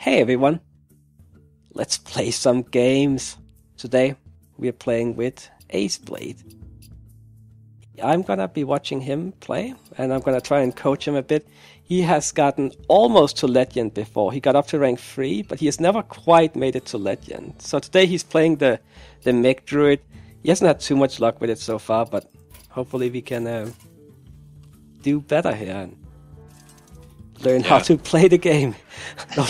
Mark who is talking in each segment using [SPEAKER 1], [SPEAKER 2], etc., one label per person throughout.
[SPEAKER 1] Hey everyone, let's play some games. Today we are playing with aceblade. I'm gonna be watching him play, and I'm gonna try and coach him a bit. He has gotten almost to legend before. He got up to rank 3, but he has never quite made it to legend. So today he's playing the Mech Druid. He hasn't had too much luck with it so far, but hopefully we can do better here and learn how to play the game.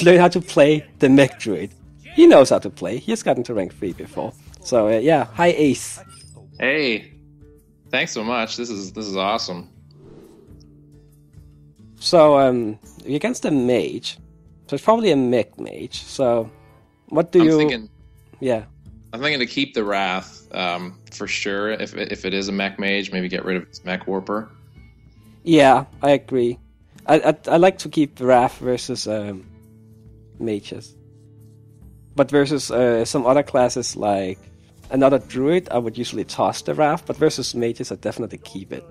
[SPEAKER 1] Learn how to play the Mech Druid. He knows how to play. He has gotten to rank 3 before. So yeah, hi Ace.
[SPEAKER 2] Hey, thanks so much. This is awesome.
[SPEAKER 1] So you're against a mage, so it's probably a Mech mage. So what do you?
[SPEAKER 2] Thinking,
[SPEAKER 1] yeah,
[SPEAKER 2] I'm thinking to keep the Wrath for sure. If it is a Mech mage, maybe get rid of its Mech Warper.
[SPEAKER 1] Yeah, I agree. I like to keep Wrath versus mages, but versus some other classes like another Druid, I would usually toss the Wrath. But versus mages, I definitely keep it.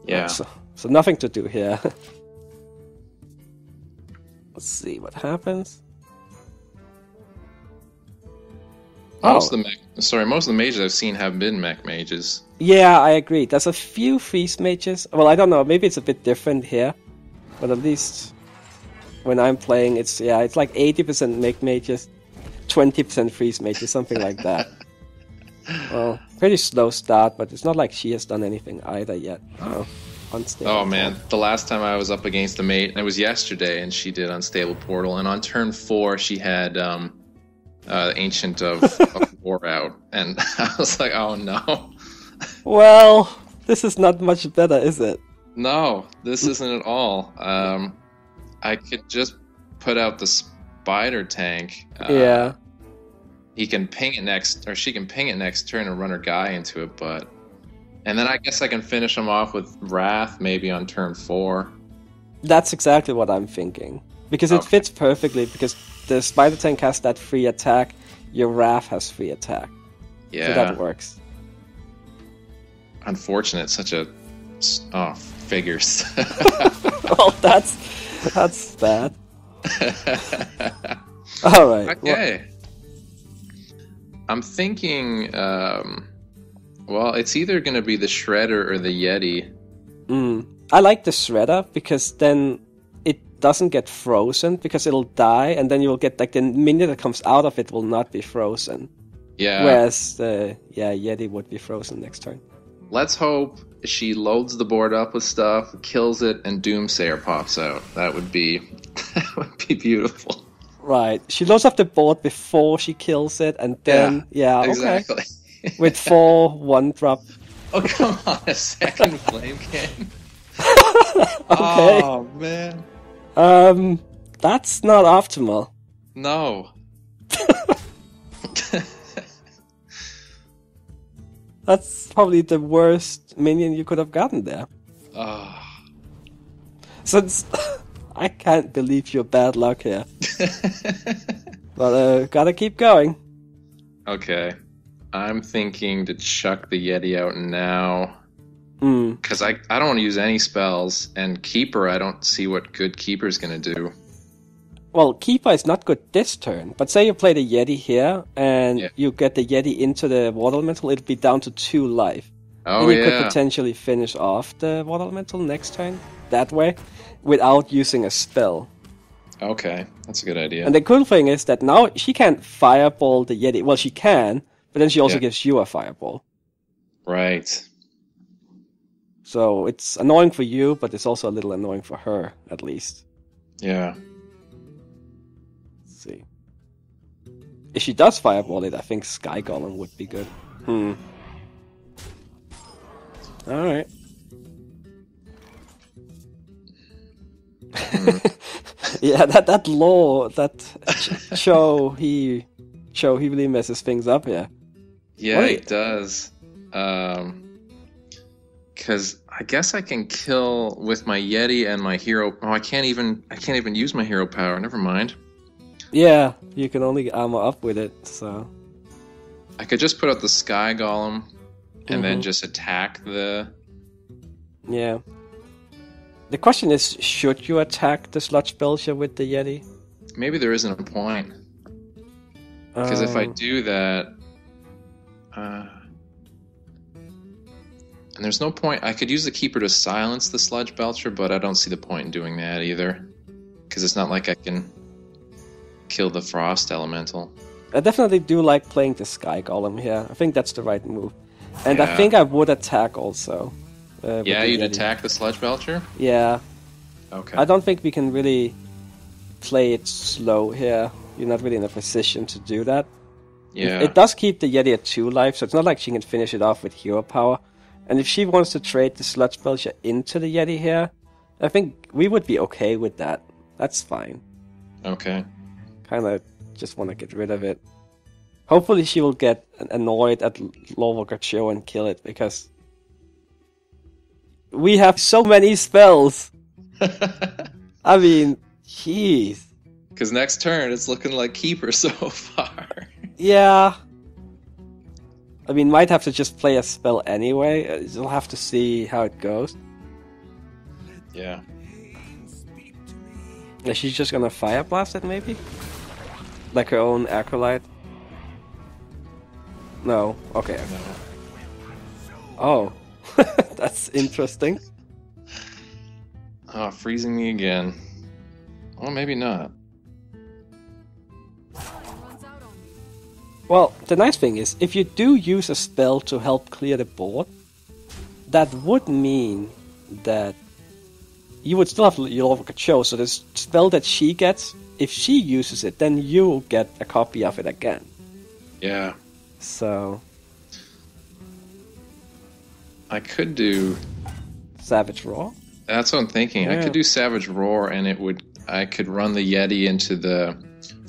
[SPEAKER 2] Yeah.
[SPEAKER 1] So nothing to do here. Let's see what happens.
[SPEAKER 2] Most of the mages I've seen have been Mech mages.
[SPEAKER 1] Yeah, I agree. There's a few freeze mages. Well, I don't know. Maybe it's a bit different here, but at least when I'm playing, it's like 80% Mech mages, 20% freeze mages, something like that. Well, pretty slow start, but it's not like she has done anything either yet. Unstable.
[SPEAKER 2] Oh man, the last time I was up against a mate, and it was yesterday, and she did Unstable Portal, and on turn 4 she had Ancient of War out, and I was like, oh no.
[SPEAKER 1] Well, this is not much better, is it?
[SPEAKER 2] No, this isn't at all. I could just put out the spider tank.
[SPEAKER 1] Yeah.
[SPEAKER 2] He can ping it next, or she can ping it next turn and run her guy into it, and then I guess I can finish him off with Wrath maybe on turn 4.
[SPEAKER 1] That's exactly what I'm thinking. Because it fits perfectly, because the spider tank has that free attack, your Wrath has free attack.
[SPEAKER 2] Yeah.
[SPEAKER 1] So that works.
[SPEAKER 2] Unfortunate, such a... Oh, figures.
[SPEAKER 1] Well, that's bad. Alright.
[SPEAKER 2] Okay. I'm thinking, well, it's either going to be the Shredder or the Yeti.
[SPEAKER 1] I like the Shredder, because then it doesn't get frozen, because it'll die, and then you'll get, like, the minion that comes out of it will not be frozen.
[SPEAKER 2] Yeah.
[SPEAKER 1] Whereas the Yeti would be frozen next turn.
[SPEAKER 2] Let's hope she loads the board up with stuff, kills it, and Doomsayer pops out. That would be beautiful.
[SPEAKER 1] Right. She loads up the board before she kills it, and then... Yeah,
[SPEAKER 2] exactly.
[SPEAKER 1] Okay. With 4 1-drop.
[SPEAKER 2] Oh, come on, a second Flame King.
[SPEAKER 1] Okay.
[SPEAKER 2] Oh, man.
[SPEAKER 1] That's not optimal.
[SPEAKER 2] No.
[SPEAKER 1] That's probably the worst minion you could have gotten there.
[SPEAKER 2] Oh.
[SPEAKER 1] Since I can't believe your bad luck here. But gotta keep going.
[SPEAKER 2] Okay. I'm thinking to chuck the Yeti out now. Because I don't want to use any spells, and Keeper, I don't see what good Keeper's going to do.
[SPEAKER 1] Well, Keeper is not good this turn, but say you play the Yeti here, and you get the Yeti into the Water Elemental, it'll be down to 2 life.
[SPEAKER 2] Oh,
[SPEAKER 1] and you could potentially finish off the Water Elemental next turn, that way, without using a spell.
[SPEAKER 2] Okay, that's a good idea.
[SPEAKER 1] And the cool thing is that now she can't Fireball the Yeti. Well, she can, but then she also gives you a Fireball.
[SPEAKER 2] Right.
[SPEAKER 1] So it's annoying for you, but it's also a little annoying for her, at least.
[SPEAKER 2] Yeah.
[SPEAKER 1] Let's see. If she does Fireball it, I think Sky Golem would be good. Alright. Yeah, that lore, that show he really messes things up here.
[SPEAKER 2] Yeah, it does. Because I guess I can kill with my Yeti and my hero. Oh, I can't even use my hero power. Never mind.
[SPEAKER 1] Yeah, you can only armor up with it, so
[SPEAKER 2] I could just put out the Sky Golem and then just attack the...
[SPEAKER 1] Yeah. The question is, should you attack the Sludge Belcher with the Yeti?
[SPEAKER 2] maybe there isn't a point. Because if I do that, and there's no point. I could use the Keeper to silence the Sludge Belcher, but I don't see the point in doing that either. Because it's not like I can kill the Frost Elemental.
[SPEAKER 1] I definitely do like playing the Sky Golem here. I think that's the right move. And
[SPEAKER 2] Yeah.
[SPEAKER 1] I think I would attack also.
[SPEAKER 2] Yeah, you'd attack the Sludge Belcher?
[SPEAKER 1] Yeah.
[SPEAKER 2] Okay.
[SPEAKER 1] I don't think we can really play it slow here. You're not really in a position to do that.
[SPEAKER 2] Yeah.
[SPEAKER 1] It does keep the Yeti at 2 life, so it's not like she can finish it off with hero power. And if she wants to trade the Sludge Belcher into the Yeti here, I think we would be okay with that. That's fine.
[SPEAKER 2] Okay.
[SPEAKER 1] Kind of just want to get rid of it. Hopefully she will get annoyed at Lorwalker Show and kill it, because we have so many spells. I mean, jeez.
[SPEAKER 2] Because next turn, it's looking like Keeper so far.
[SPEAKER 1] Yeah. I mean, might have to just play a spell anyway. You'll have to see how it goes.
[SPEAKER 2] Yeah.
[SPEAKER 1] Is she just gonna Fire Blast it, maybe? Like her own Acolyte? No. Okay. Oh. That's interesting.
[SPEAKER 2] Oh, freezing me again. Well, maybe not.
[SPEAKER 1] Well, the nice thing is, if you do use a spell to help clear the board, that would mean that you would still have your Lorwalker Show, so the spell that she gets, if she uses it, then you'll get a copy of it again.
[SPEAKER 2] Yeah.
[SPEAKER 1] So...
[SPEAKER 2] I could do...
[SPEAKER 1] Savage Roar?
[SPEAKER 2] That's what I'm thinking.
[SPEAKER 1] Yeah.
[SPEAKER 2] I could do Savage Roar, and I could run the Yeti into the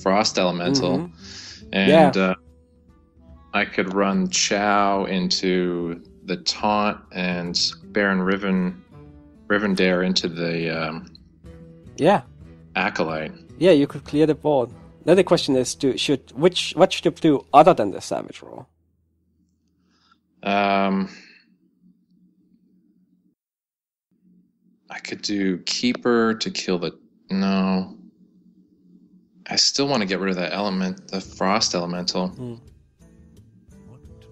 [SPEAKER 2] Frost Elemental, and I could run Chow into the Taunt, and Baron Rivendare into the Acolyte.
[SPEAKER 1] Yeah, you could clear the board. Then the question is, what should you do other than the Savage Roar?
[SPEAKER 2] I could do Keeper to kill the... No. I still want to get rid of that element, the Frost Elemental.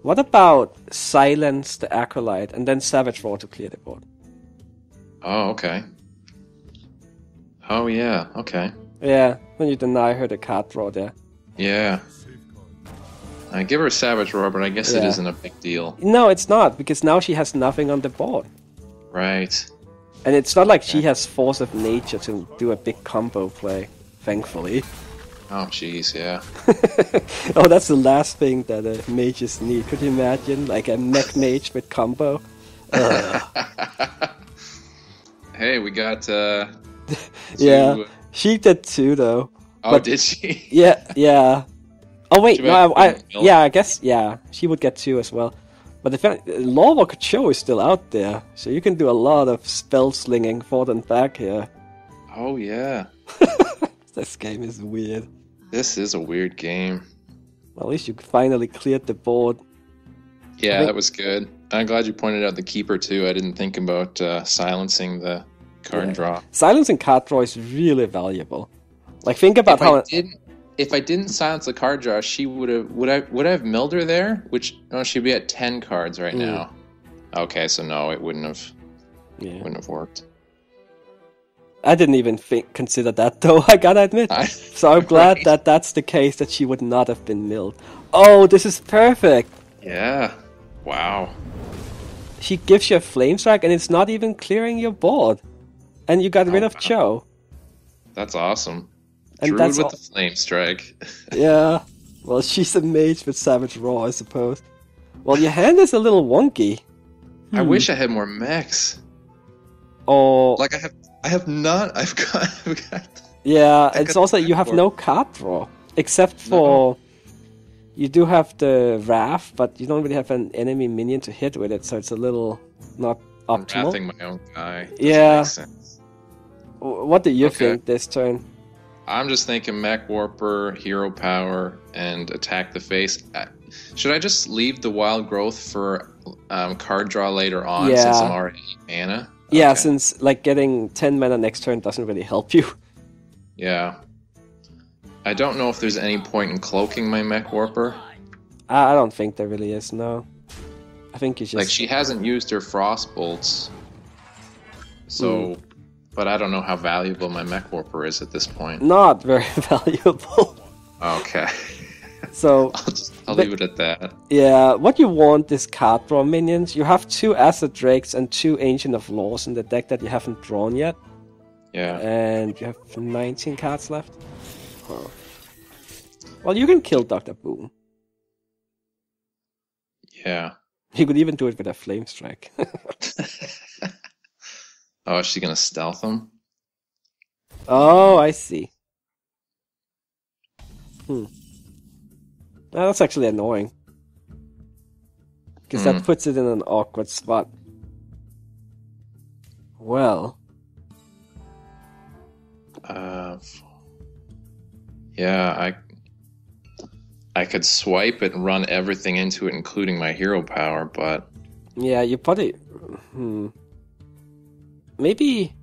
[SPEAKER 1] What about silence the Acolyte and then Savage Roar to clear the board?
[SPEAKER 2] Oh, okay. Oh, yeah, okay.
[SPEAKER 1] Yeah, when you deny her the card draw there.
[SPEAKER 2] Yeah. I give her Savage Roar, but I guess it isn't a big deal.
[SPEAKER 1] No, it's not, because now she has nothing on the board.
[SPEAKER 2] Right.
[SPEAKER 1] And it's not like she has Force of Nature to do a big combo play, thankfully.
[SPEAKER 2] Oh, jeez, yeah.
[SPEAKER 1] Oh, that's the last thing that mages need. Could you imagine? Like a Mech Mage with combo?
[SPEAKER 2] Hey, we got...
[SPEAKER 1] Yeah, she did too, though.
[SPEAKER 2] Oh,
[SPEAKER 1] but,
[SPEAKER 2] did she?
[SPEAKER 1] Yeah. Oh, wait, no, I guess, she would get 2 as well. But the Lorwalker Show is still out there, so you can do a lot of spell slinging forward and back here.
[SPEAKER 2] Oh, yeah.
[SPEAKER 1] This game is weird.
[SPEAKER 2] This is a weird game.
[SPEAKER 1] Well, at least you finally cleared the board.
[SPEAKER 2] Yeah, that was good. I'm glad you pointed out the Keeper, too. I didn't think about silencing the card draw.
[SPEAKER 1] Silencing card draw is really valuable. Like, think about
[SPEAKER 2] If I didn't silence the card draw, she would I have milled her there? She'd be at 10 cards right now. Okay, so no, it wouldn't have worked.
[SPEAKER 1] I didn't even consider that, though, I gotta admit. So I'm glad that that's the case, that she would not have been milled. Oh, this is perfect!
[SPEAKER 2] Yeah. Wow.
[SPEAKER 1] She gives you a Flame Strike, and it's not even clearing your board. And you got rid of Cho.
[SPEAKER 2] That's awesome.
[SPEAKER 1] And
[SPEAKER 2] Druid with the Flame Strike.
[SPEAKER 1] Yeah. Well, she's a mage with Savage Roar, I suppose. Well, your hand is a little wonky.
[SPEAKER 2] I wish I had more mechs.
[SPEAKER 1] Oh.
[SPEAKER 2] Like, I have none. I've got...
[SPEAKER 1] Yeah, it's also, you have no card draw. Except for... You do have the Wrath, but you don't really have an enemy minion to hit with it, so it's a little not optimal.
[SPEAKER 2] I'm wrathing my own guy.
[SPEAKER 1] Yeah.
[SPEAKER 2] Make sense.
[SPEAKER 1] What do you think this turn?
[SPEAKER 2] I'm just thinking Mech Warper, Hero Power, and attack the face. Should I just leave the Wild Growth for card draw later on since I'm already mana?
[SPEAKER 1] Yeah, since like getting 10 mana next turn doesn't really help you.
[SPEAKER 2] Yeah. I don't know if there's any point in cloaking my Mech Warper.
[SPEAKER 1] I don't think there really is, no. I think you just...
[SPEAKER 2] Like, she hasn't used her Frost Bolts. So... But I don't know how valuable my Mech Warper is at this point.
[SPEAKER 1] Not very valuable.
[SPEAKER 2] Okay.
[SPEAKER 1] So...
[SPEAKER 2] I'll leave it at that.
[SPEAKER 1] Yeah, what you want is card draw minions. You have 2 Acid Drakes and 2 Ancient of Laws in the deck that you haven't drawn yet.
[SPEAKER 2] Yeah.
[SPEAKER 1] And you have 19 cards left. Oh. Well, you can kill Dr. Boom.
[SPEAKER 2] Yeah.
[SPEAKER 1] You could even do it with a Flame Strike.
[SPEAKER 2] Oh, is she gonna stealth him?
[SPEAKER 1] Oh, I see. Oh, that's actually annoying. Because that puts it in an awkward spot. Well.
[SPEAKER 2] Yeah, I could swipe it and run everything into it, including my hero power, but...
[SPEAKER 1] Yeah, you probably... Maybe...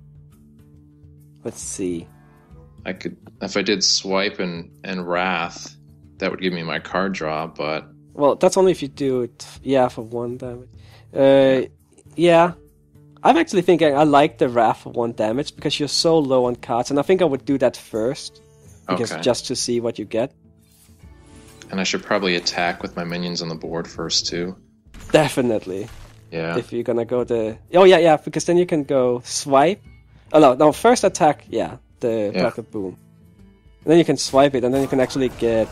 [SPEAKER 1] Let's see.
[SPEAKER 2] I could... If I did swipe and Wrath, that would give me my card draw, but...
[SPEAKER 1] Well, that's only if you do it, yeah, for 1 damage. Yeah. I'm actually thinking I like the Wrath for 1 damage, because you're so low on cards, and I think I would do that first. Because just to see what you get.
[SPEAKER 2] And I should probably attack with my minions on the board first, too.
[SPEAKER 1] Definitely.
[SPEAKER 2] Yeah.
[SPEAKER 1] If you're gonna go the... Oh, yeah, because then you can go swipe. Oh, no, first attack, the Dr. Boom. And then you can swipe it, and then you can actually get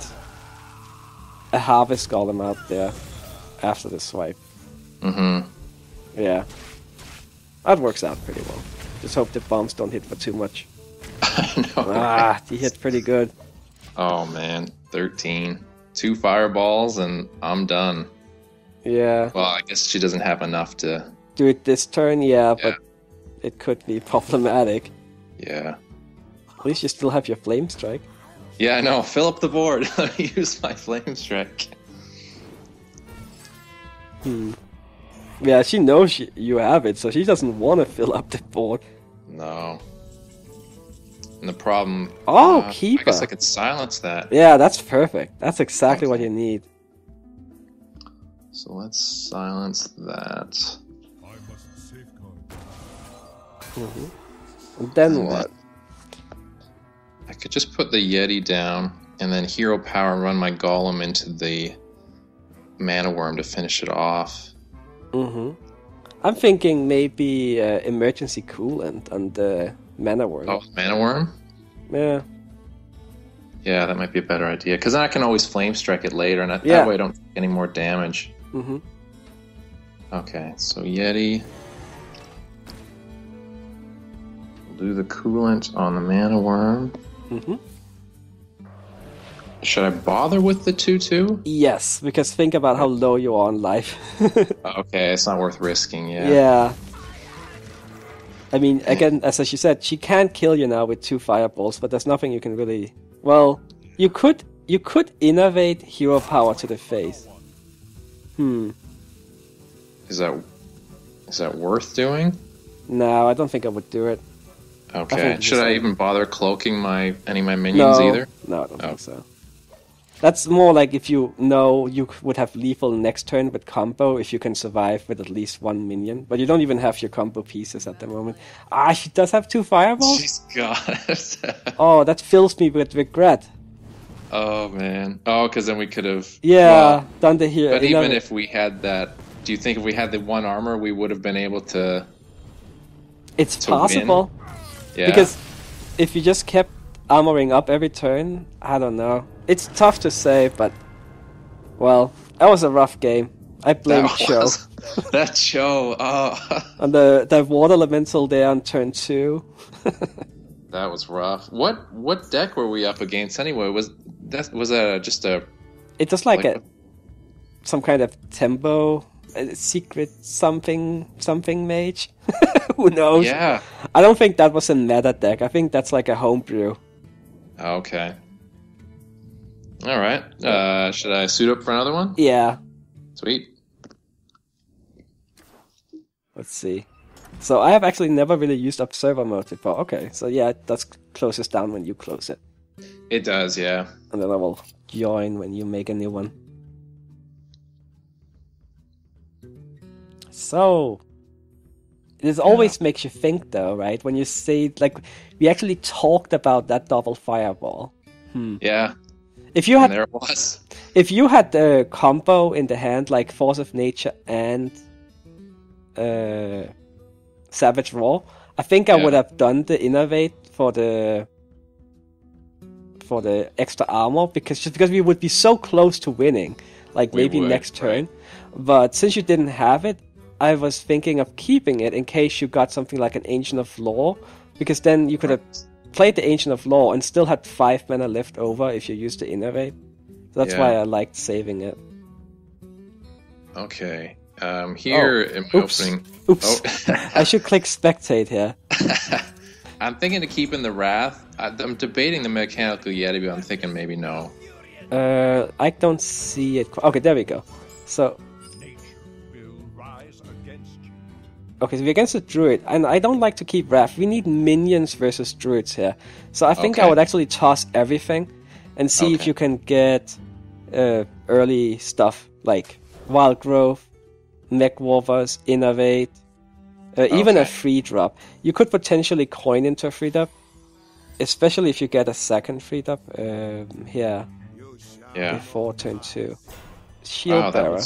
[SPEAKER 1] a Harvest Golem out there after the swipe. Yeah. That works out pretty well. Just hope the bombs don't hit for too much.
[SPEAKER 2] I know.
[SPEAKER 1] He hit pretty good.
[SPEAKER 2] Oh, man. 13. 2 fireballs, and I'm done.
[SPEAKER 1] Yeah.
[SPEAKER 2] Well, I guess she doesn't have enough to...
[SPEAKER 1] Do it this turn, but it could be problematic.
[SPEAKER 2] Yeah.
[SPEAKER 1] At least you still have your Flame Strike.
[SPEAKER 2] Yeah, I know. Fill up the board. Let me use my Flame Strike.
[SPEAKER 1] Yeah, she knows you have it, so she doesn't want to fill up the board.
[SPEAKER 2] No. And the problem...
[SPEAKER 1] Keeper.
[SPEAKER 2] I guess I could silence that.
[SPEAKER 1] Yeah, that's perfect. That's exactly what you need.
[SPEAKER 2] So let's silence that.
[SPEAKER 1] And then what?
[SPEAKER 2] I could just put the Yeti down, and then hero power and run my Golem into the Mana Worm to finish it off.
[SPEAKER 1] I'm thinking maybe emergency coolant on the Mana Worm.
[SPEAKER 2] Oh, Mana Worm?
[SPEAKER 1] Yeah.
[SPEAKER 2] Yeah, that might be a better idea. Because then I can always Flame Strike it later, and that way I don't take any more damage. Okay, so Yeti. We'll do the coolant on the Mana Worm. Should I bother with the 2/2?
[SPEAKER 1] Yes, because think about how low you are on life.
[SPEAKER 2] Okay, it's not worth risking,
[SPEAKER 1] Yeah. I mean, again, as you said, she can't kill you now with 2 fireballs, but there's nothing you can really... Well, you could innovate hero power to the face.
[SPEAKER 2] Is that worth doing?
[SPEAKER 1] No, I don't think I would do it.
[SPEAKER 2] Okay. Should I even bother cloaking any of my minions either?
[SPEAKER 1] No, I don't think so. That's more like if you know you would have lethal next turn with combo if you can survive with at least 1 minion. But you don't even have your combo pieces at the moment. She does have 2 fireballs?
[SPEAKER 2] She's got it.
[SPEAKER 1] Oh, that fills me with regret.
[SPEAKER 2] Oh, man. Oh, because then we could have...
[SPEAKER 1] done the hero.
[SPEAKER 2] But even if we had that... Do you think if we had the 1 armor, we would have been able to...
[SPEAKER 1] It's possible.
[SPEAKER 2] Win? Yeah.
[SPEAKER 1] Because if you just kept armoring up every turn, I don't know. It's tough to say, but... Well, that was a rough game. I blame Cho.
[SPEAKER 2] That Cho,
[SPEAKER 1] And the water elemental there on turn 2.
[SPEAKER 2] That was rough. What deck were we up against anyway? Was that just a...
[SPEAKER 1] It was like some kind of tempo, secret something mage. Who knows?
[SPEAKER 2] Yeah.
[SPEAKER 1] I don't think that was a meta deck. I think that's like a homebrew.
[SPEAKER 2] Okay. All right. Should I suit up for another one?
[SPEAKER 1] Yeah.
[SPEAKER 2] Sweet.
[SPEAKER 1] Let's see. So I have actually never really used observer mode before. Okay, so yeah, that's closes down when you close it.
[SPEAKER 2] It does, yeah.
[SPEAKER 1] And then I will join when you make a new one. So, this always makes you think, though, right? When you say, like, we actually talked about that double fireball.
[SPEAKER 2] Yeah.
[SPEAKER 1] If you had,
[SPEAKER 2] there it was.
[SPEAKER 1] If you had the combo in the hand, like Force of Nature and Savage Roar, I think I would have done the Innervate for the extra armor because we would be so close to winning, like maybe next turn. Right. But since you didn't have it, I was thinking of keeping it in case you got something like an Ancient of Lore, because then you could have played the Ancient of Lore and still had 5 mana left over if you used the Innervate. So that's why I liked saving it.
[SPEAKER 2] Okay. Here in my opening...
[SPEAKER 1] Oops. I should click Spectate here.
[SPEAKER 2] I'm thinking of keeping the Wrath. I'm debating the Mechanical Yeti, but I'm thinking maybe no.
[SPEAKER 1] I don't see it. Okay, there we go. So... Okay, so we're against the Druid, and I don't like to keep Wrath. We need minions versus Druids here. So I think I would actually toss everything and see if you can get early stuff like Wild Growth, Mech Warvers, Innervate, even a free drop. You could potentially coin into a free drop, especially if you get a second free drop here before turn 2. Shield Bearer.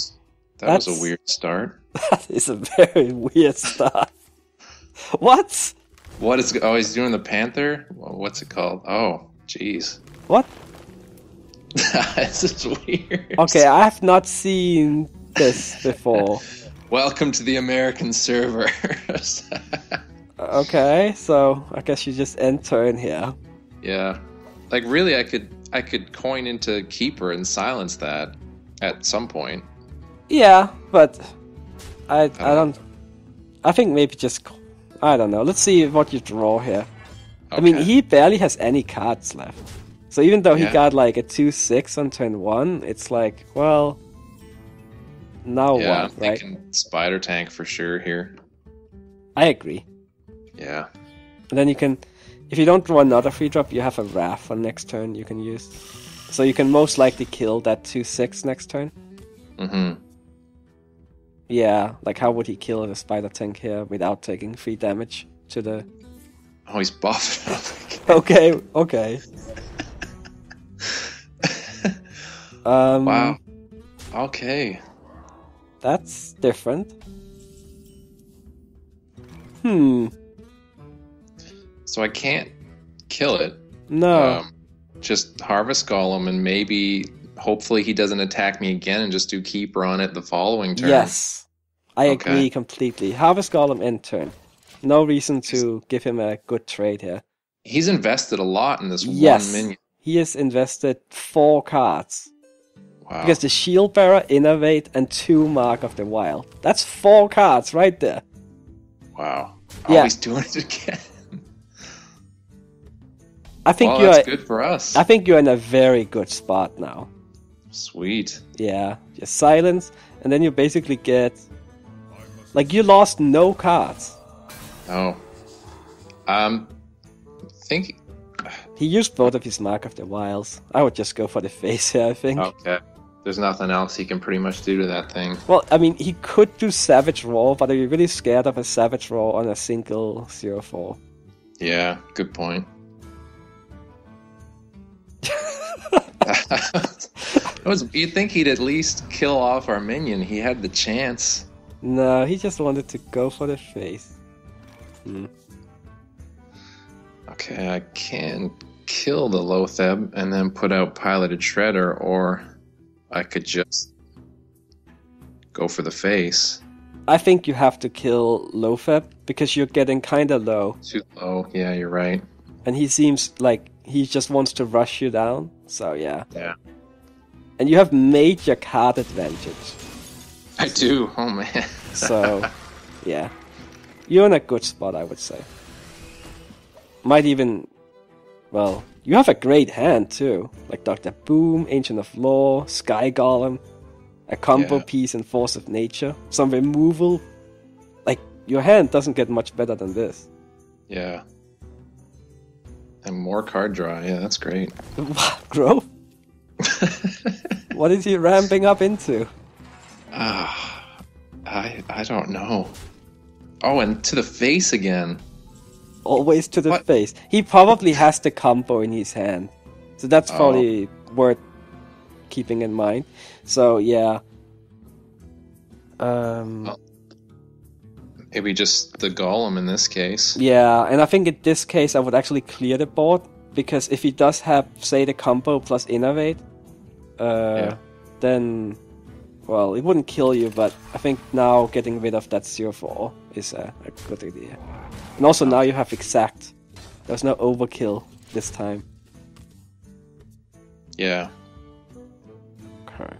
[SPEAKER 2] That was a weird start.
[SPEAKER 1] That is a very weird start. What?
[SPEAKER 2] What is... Oh, he's doing the Panther? What's it called? Oh, jeez.
[SPEAKER 1] What?
[SPEAKER 2] This is weird.
[SPEAKER 1] Okay, I have not seen this before.
[SPEAKER 2] Welcome to the American servers.
[SPEAKER 1] Okay, so I guess you just enter in here.
[SPEAKER 2] Yeah. Like, really, I could coin into Keeper and silence that at some point.
[SPEAKER 1] Yeah, but I don't... I think maybe just... I don't know. Let's see what you draw here. Okay. I mean, he barely has any cards left. So even though he got like a 2/6 on turn 1, it's like, well... Now what,
[SPEAKER 2] I'm
[SPEAKER 1] right?
[SPEAKER 2] thinking Spider Tank for sure here.
[SPEAKER 1] I agree.
[SPEAKER 2] Yeah.
[SPEAKER 1] And then you can... If you don't draw another free drop, you have a Wrath on next turn you can use. So you can most likely kill that 2/6 next turn.
[SPEAKER 2] Mm-hmm.
[SPEAKER 1] Yeah, like how would he kill the Spider Tank here without taking 3 damage to the...
[SPEAKER 2] Oh, he's buffed.
[SPEAKER 1] Okay.
[SPEAKER 2] Wow. Okay.
[SPEAKER 1] That's different.
[SPEAKER 2] So I can't kill it.
[SPEAKER 1] No.
[SPEAKER 2] Just Harvest Golem and maybe... Hopefully he doesn't attack me again and just do Keeper on it the following turn.
[SPEAKER 1] Yes. I agree completely. Harvest Golem end turn. No reason to give him a good trade here.
[SPEAKER 2] He's invested a lot in this one minion.
[SPEAKER 1] He has invested 4 cards.
[SPEAKER 2] Wow.
[SPEAKER 1] Because the Shield Bearer, Innervate, and 2 Mark of the Wild. That's 4 cards right there.
[SPEAKER 2] Wow. Oh, he's doing it again.
[SPEAKER 1] I think
[SPEAKER 2] that's good for us.
[SPEAKER 1] I think you're in a very good spot now.
[SPEAKER 2] Sweet.
[SPEAKER 1] Yeah, just silence, and then you basically get... Like, you lost no cards.
[SPEAKER 2] Oh. Think...
[SPEAKER 1] He used both of his Mark of the Wilds. I would just go for the face here, I think.
[SPEAKER 2] Okay. There's nothing else he can pretty much do to that thing.
[SPEAKER 1] Well, I mean, he could do Savage Roar, but are you really scared of a Savage Roar on a single 0/4?
[SPEAKER 2] Yeah, good point. You'd think he'd at least kill off our minion. He had the chance.
[SPEAKER 1] No, he just wanted to go for the face.
[SPEAKER 2] Okay, I can kill the Lotheb and then put out Piloted Shredder, or I could just go for the face.
[SPEAKER 1] I think you have to kill Lotheb because you're getting kind of low.
[SPEAKER 2] Too low, yeah, you're right.
[SPEAKER 1] And he seems like he just wants to rush you down, so yeah.
[SPEAKER 2] Yeah.
[SPEAKER 1] And you have major card advantage.
[SPEAKER 2] I do, oh man.
[SPEAKER 1] So, yeah. You're in a good spot, I would say. Might even... Well, you have a great hand, too. Like Dr. Boom, Ancient of Lore, Sky Golem, a combo piece and Force of Nature, some removal. Like, your hand doesn't get much better than this.
[SPEAKER 2] Yeah. And more card draw. Yeah, that's great.
[SPEAKER 1] Growth? What is he ramping up into?
[SPEAKER 2] I don't know. Oh, and to the face again.
[SPEAKER 1] Always to the face. He probably has the combo in his hand. So that's probably worth keeping in mind. So, yeah.
[SPEAKER 2] Maybe just the golem in this case.
[SPEAKER 1] Yeah, and I think in this case I would actually clear the board. Because if he does have, say, the combo plus innovate, then... Well, it wouldn't kill you, but I think now getting rid of that 0/4 is a good idea. And also now you have exact. There's no overkill this time.
[SPEAKER 2] Yeah.
[SPEAKER 1] Okay.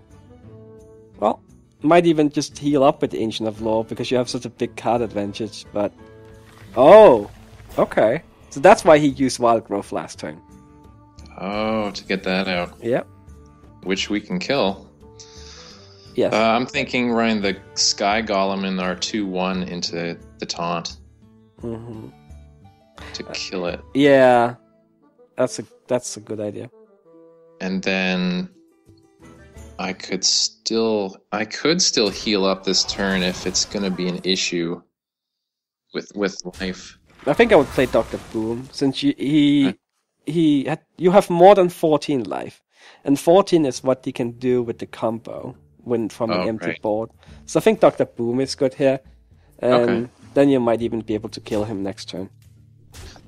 [SPEAKER 1] Well, might even just heal up with the Ancient of Lore because you have such a big card advantage, but... Oh! Okay. So that's why he used Wild Growth last turn.
[SPEAKER 2] Oh, to get that out.
[SPEAKER 1] Yep.
[SPEAKER 2] Which we can kill.
[SPEAKER 1] Yes.
[SPEAKER 2] I'm thinking running the Sky Golem in our 2/1 into the taunt.
[SPEAKER 1] Mm-hmm.
[SPEAKER 2] To kill it.
[SPEAKER 1] Yeah. That's a good idea.
[SPEAKER 2] And then I could still heal up this turn if it's gonna be an issue with life.
[SPEAKER 1] I think I would play Dr. Boom since you have more than 14 life. And 14 is what he can do with the combo. Win from an empty board. So I think Dr. Boom is good here. And then you might even be able to kill him next turn.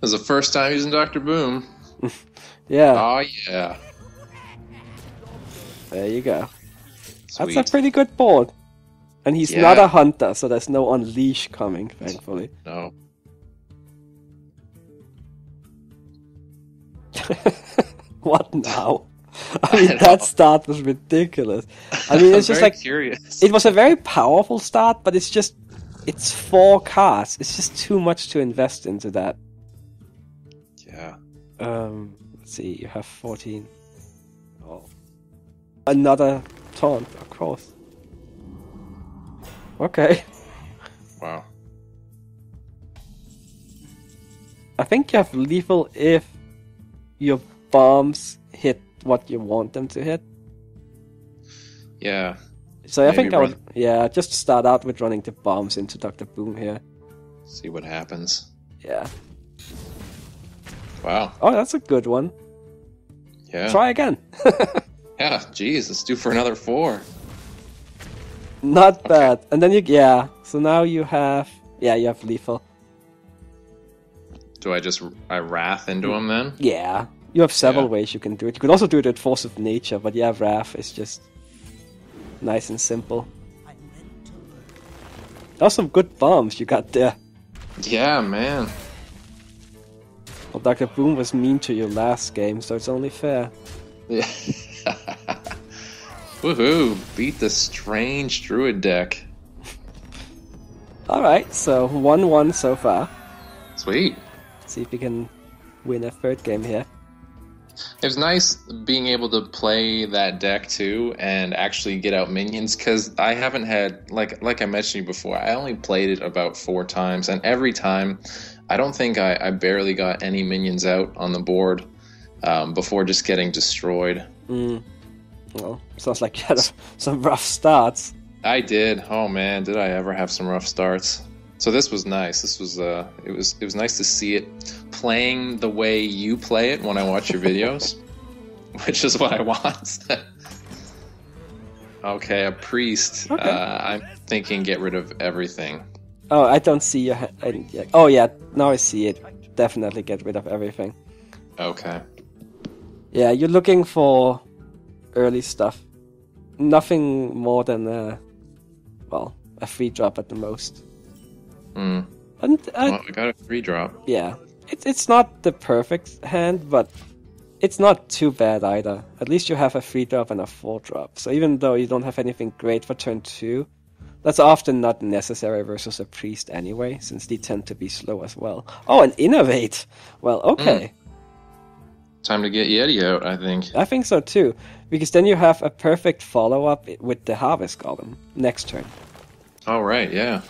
[SPEAKER 2] This is the first time using Dr. Boom.
[SPEAKER 1] Yeah.
[SPEAKER 2] Oh, yeah.
[SPEAKER 1] There you go.
[SPEAKER 2] Sweet.
[SPEAKER 1] That's a pretty good board. And he's not a hunter, so there's no Unleash coming, thankfully.
[SPEAKER 2] No.
[SPEAKER 1] What now? I mean, that start was ridiculous. I mean, it's just like...
[SPEAKER 2] curious.
[SPEAKER 1] It was a very powerful start, but it's 4 cards. It's just too much to invest into that.
[SPEAKER 2] Yeah.
[SPEAKER 1] Let's see, you have 14. Oh. Another taunt, of course. Okay.
[SPEAKER 2] Wow.
[SPEAKER 1] I think you have lethal if your bombs hit what you want them to hit.
[SPEAKER 2] Yeah.
[SPEAKER 1] So I think I would, just start out with running the bombs into Dr. Boom here.
[SPEAKER 2] See what happens.
[SPEAKER 1] Yeah.
[SPEAKER 2] Wow.
[SPEAKER 1] Oh, that's a good one.
[SPEAKER 2] Yeah.
[SPEAKER 1] Try again.
[SPEAKER 2] Yeah, geez, let's do for another 4.
[SPEAKER 1] Not bad. And then so now you have, you have lethal.
[SPEAKER 2] Do I Wrath into him then?
[SPEAKER 1] Yeah. You have several ways you can do it. You could also do it with Force of Nature, but Wrath is just nice and simple. That was some good bombs you got there.
[SPEAKER 2] Yeah, man.
[SPEAKER 1] Well, Dr. Boom was mean to you last game, so it's only fair.
[SPEAKER 2] Yeah. Woohoo! Beat the strange Druid deck.
[SPEAKER 1] Alright, so 1-1 so far.
[SPEAKER 2] Sweet.
[SPEAKER 1] Let's see if we can win a third game here.
[SPEAKER 2] It was nice being able to play that deck too and actually get out minions, because I haven't had, like I mentioned before, I only played it about 4 times, and every time I don't think I barely got any minions out on the board before just getting destroyed.
[SPEAKER 1] Well, sounds like you had some rough starts.
[SPEAKER 2] I did. Oh man, did I ever have some rough starts. So this was nice. This was it was nice to see it playing the way you play it when I watch your videos, which is what I want. Okay, a priest.
[SPEAKER 1] Okay.
[SPEAKER 2] I'm thinking get rid of everything.
[SPEAKER 1] Oh, I don't see your... Oh yeah, now I see it. Definitely get rid of everything.
[SPEAKER 2] Okay.
[SPEAKER 1] Yeah, you're looking for early stuff. Nothing more than a free drop at the most.
[SPEAKER 2] And I got a free drop.
[SPEAKER 1] Yeah, it's not the perfect hand, but it's not too bad either. At least you have a free drop and a 4 drop. So even though you don't have anything great for turn 2, that's often not necessary versus a priest anyway, since they tend to be slow as well. Oh, and innovate! Well, okay.
[SPEAKER 2] Time to get Yeti out, I think.
[SPEAKER 1] I think so too, because then you have a perfect follow-up with the Harvest Golem next turn.
[SPEAKER 2] Oh, right, yeah.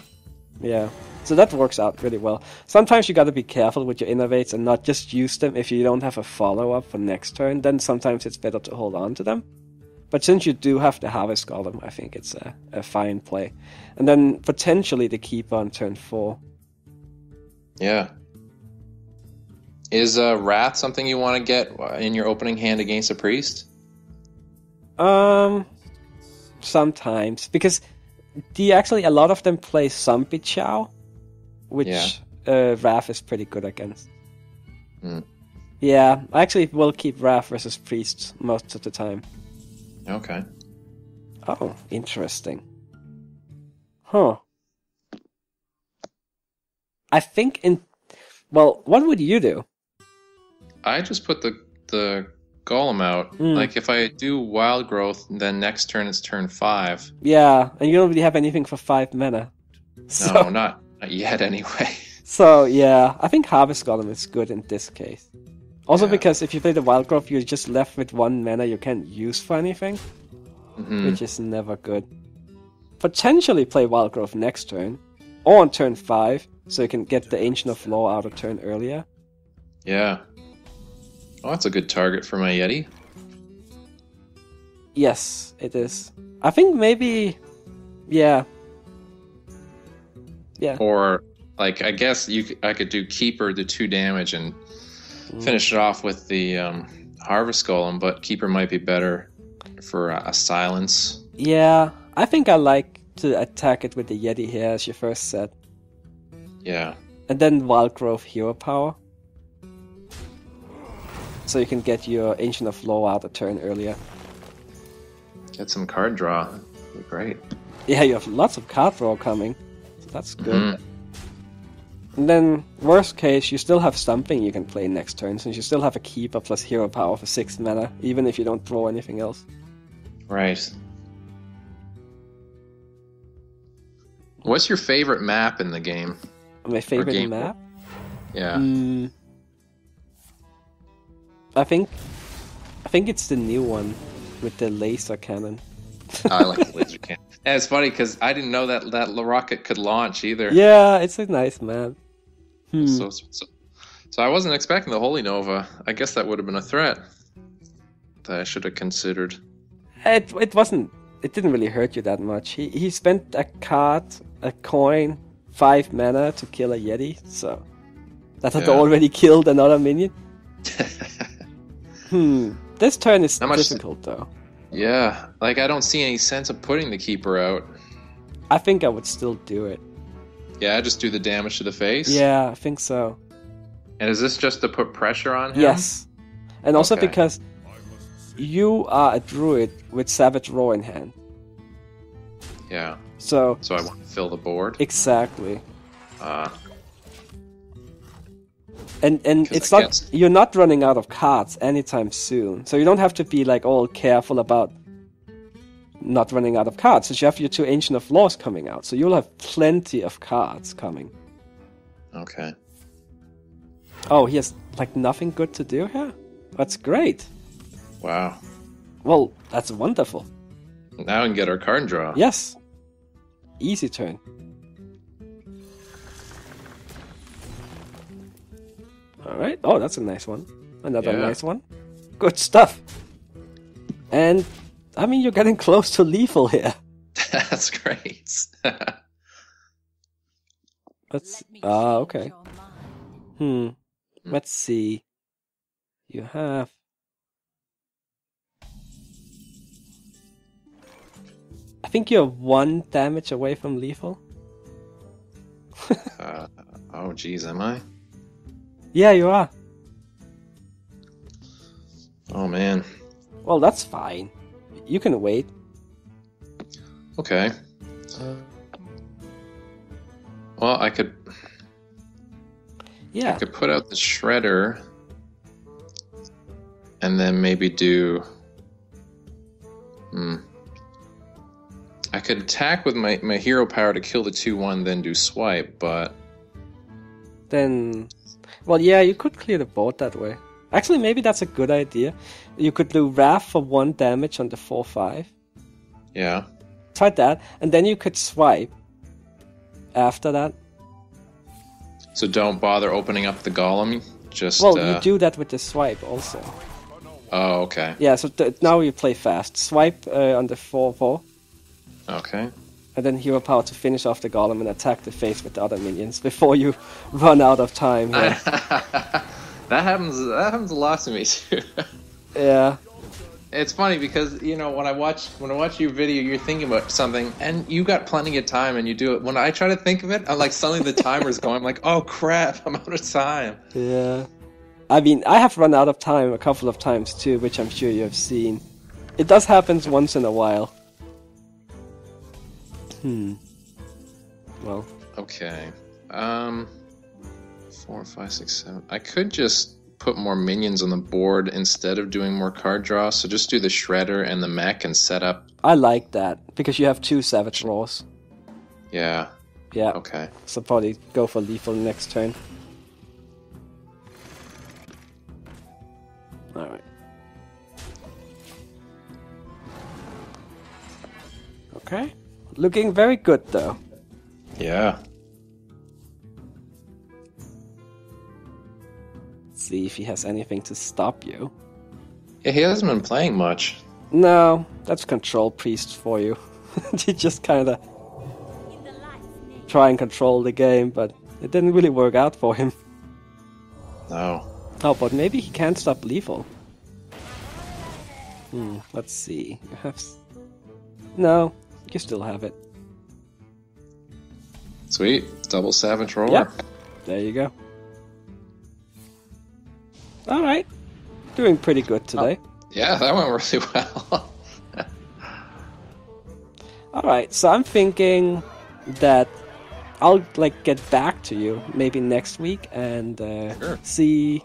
[SPEAKER 1] Yeah. So that works out really well. Sometimes you gotta be careful with your innovates and not just use them if you don't have a follow-up for next turn. Then sometimes it's better to hold on to them. But since you do have the Harvest Golem, I think it's a fine play. And then potentially the Keeper on turn 4.
[SPEAKER 2] Yeah. Is Wrath something you want to get in your opening hand against a priest?
[SPEAKER 1] Sometimes. Because a lot of them play Zombie Chow, which Wrath is pretty good against.
[SPEAKER 2] Mm.
[SPEAKER 1] Yeah, I actually will keep Wrath versus Priests most of the time.
[SPEAKER 2] Okay.
[SPEAKER 1] Oh, interesting. Huh. I think what would you do?
[SPEAKER 2] I just put the Golem out. Like, if I do Wild Growth, then next turn is turn 5.
[SPEAKER 1] Yeah, and you don't really have anything for 5 mana. So,
[SPEAKER 2] No, not yet anyway.
[SPEAKER 1] So, yeah, I think Harvest Golem is good in this case. Also because if you play the Wild Growth, you're just left with 1 mana you can't use for anything. Which is never good. Potentially play Wild Growth next turn, or on turn 5, so you can get the Ancient of Law out a turn earlier.
[SPEAKER 2] Yeah. Oh, that's a good target for my Yeti.
[SPEAKER 1] Yes, it is. I think maybe... Yeah.
[SPEAKER 2] Or, like, I guess I could do Keeper to 2 damage and finish it off with the Harvest Golem, but Keeper might be better for a silence.
[SPEAKER 1] Yeah, I think I like to attack it with the Yeti here as your first set.
[SPEAKER 2] Yeah.
[SPEAKER 1] And then Wild Growth Hero Power. So you can get your Ancient of Law out a turn earlier.
[SPEAKER 2] Get some card draw. That'd be great.
[SPEAKER 1] Yeah, you have lots of card draw coming. So that's good. And then, worst case, you still have something you can play next turn, since you still have a Keeper plus Hero Power for 6 mana, even if you don't draw anything else.
[SPEAKER 2] Right. What's your favorite map in the game?
[SPEAKER 1] My favorite map?
[SPEAKER 2] Yeah.
[SPEAKER 1] I think it's the new one with the laser cannon.
[SPEAKER 2] I like the laser cannon. And it's funny because I didn't know that rocket could launch either.
[SPEAKER 1] Yeah, it's a nice map.
[SPEAKER 2] So I wasn't expecting the Holy Nova. I guess that would have been a threat that I should have considered.
[SPEAKER 1] It wasn't. It didn't really hurt you that much. He spent a coin, 5 mana to kill a Yeti. So that had already killed another minion. This turn is difficult though.
[SPEAKER 2] Yeah, like I don't see any sense of putting the Keeper out.
[SPEAKER 1] I think I would still do it.
[SPEAKER 2] Yeah, just do the damage to the face?
[SPEAKER 1] Yeah, I think so.
[SPEAKER 2] And is this just to put pressure on him?
[SPEAKER 1] Yes. And also because you are a druid with Savage Roar in hand.
[SPEAKER 2] Yeah.
[SPEAKER 1] So
[SPEAKER 2] I want to fill the board?
[SPEAKER 1] Exactly. And it's not you're not running out of cards anytime soon, so you don't have to be like all careful about not running out of cards. Since you have your 2 Ancient of Laws coming out, so you'll have plenty of cards coming.
[SPEAKER 2] Okay.
[SPEAKER 1] Oh, he has like nothing good to do here? That's great.
[SPEAKER 2] Wow.
[SPEAKER 1] Well, that's wonderful.
[SPEAKER 2] Now we can get our card draw.
[SPEAKER 1] Yes. Easy turn. Alright. Oh, that's a nice one. Another nice one. Good stuff. And, I mean, you're getting close to lethal here.
[SPEAKER 2] That's great.
[SPEAKER 1] Let's... okay. Let's see. You have... I think you're 1 damage away from lethal.
[SPEAKER 2] Oh, geez, am I?
[SPEAKER 1] Yeah, you are.
[SPEAKER 2] Oh, man.
[SPEAKER 1] Well, that's fine. You can wait.
[SPEAKER 2] Okay. Well, I could...
[SPEAKER 1] Yeah.
[SPEAKER 2] I could put out the Shredder and then maybe do... I could attack with my hero power to kill the 2/1, then do swipe, but...
[SPEAKER 1] Then... Well, yeah, you could clear the board that way. Actually, maybe that's a good idea. You could do Wrath for 1 damage on the 4/5.
[SPEAKER 2] Yeah.
[SPEAKER 1] Try that, and then you could swipe after that.
[SPEAKER 2] So don't bother opening up the golem. Just
[SPEAKER 1] Well, you do that with the swipe also.
[SPEAKER 2] Oh, okay.
[SPEAKER 1] Yeah, so now you play fast. Swipe on the 4/4.
[SPEAKER 2] Okay.
[SPEAKER 1] And then hero power to finish off the golem and attack the face with the other minions before you run out of time here.
[SPEAKER 2] That happens a lot to me too.
[SPEAKER 1] Yeah.
[SPEAKER 2] It's funny because when I watch your video, you're thinking about something and you got plenty of time and you do it. When I try to think of it, I'm like suddenly the timer's going. I'm like, oh crap, I'm out of time.
[SPEAKER 1] Yeah. I mean, I have run out of time a couple of times too, which I'm sure you have seen. It does happen once in a while. Well.
[SPEAKER 2] Okay. 4, 5, 6, 7. I could just put more minions on the board instead of doing more card draw. So just do the Shredder and the Mech and set up.
[SPEAKER 1] I like that because you have 2 Savage Raws.
[SPEAKER 2] Yeah.
[SPEAKER 1] Yeah.
[SPEAKER 2] Okay.
[SPEAKER 1] So probably go for lethal next turn. Alright. Okay. Looking very good though.
[SPEAKER 2] Yeah.
[SPEAKER 1] See if he has anything to stop you.
[SPEAKER 2] Yeah, he hasn't been playing much.
[SPEAKER 1] No, that's Control Priest for you. You just kinda try and control the game, but it didn't really work out for him.
[SPEAKER 2] No.
[SPEAKER 1] Oh, but maybe he can't stop lethal. Let's see. You have... No, you still have it.
[SPEAKER 2] Sweet. Double Savage Roller.
[SPEAKER 1] Yep. There you go. Alright. Doing pretty good today.
[SPEAKER 2] Yeah, that went really well.
[SPEAKER 1] Alright, so I'm thinking that I'll get back to you maybe next week and
[SPEAKER 2] Sure.
[SPEAKER 1] see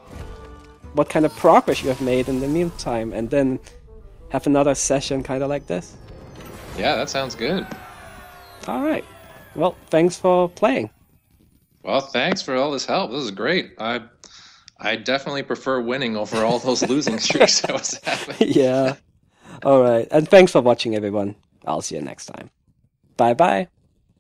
[SPEAKER 1] what kind of progress you have made in the meantime, and then have another session kind of like this.
[SPEAKER 2] Yeah, that sounds good.
[SPEAKER 1] Alright. Well, thanks for playing.
[SPEAKER 2] Well, thanks for all this help. This is great. I definitely prefer winning over all those losing streaks I was having.
[SPEAKER 1] Yeah. Alright. And thanks for watching, everyone. I'll see you next time. Bye-bye.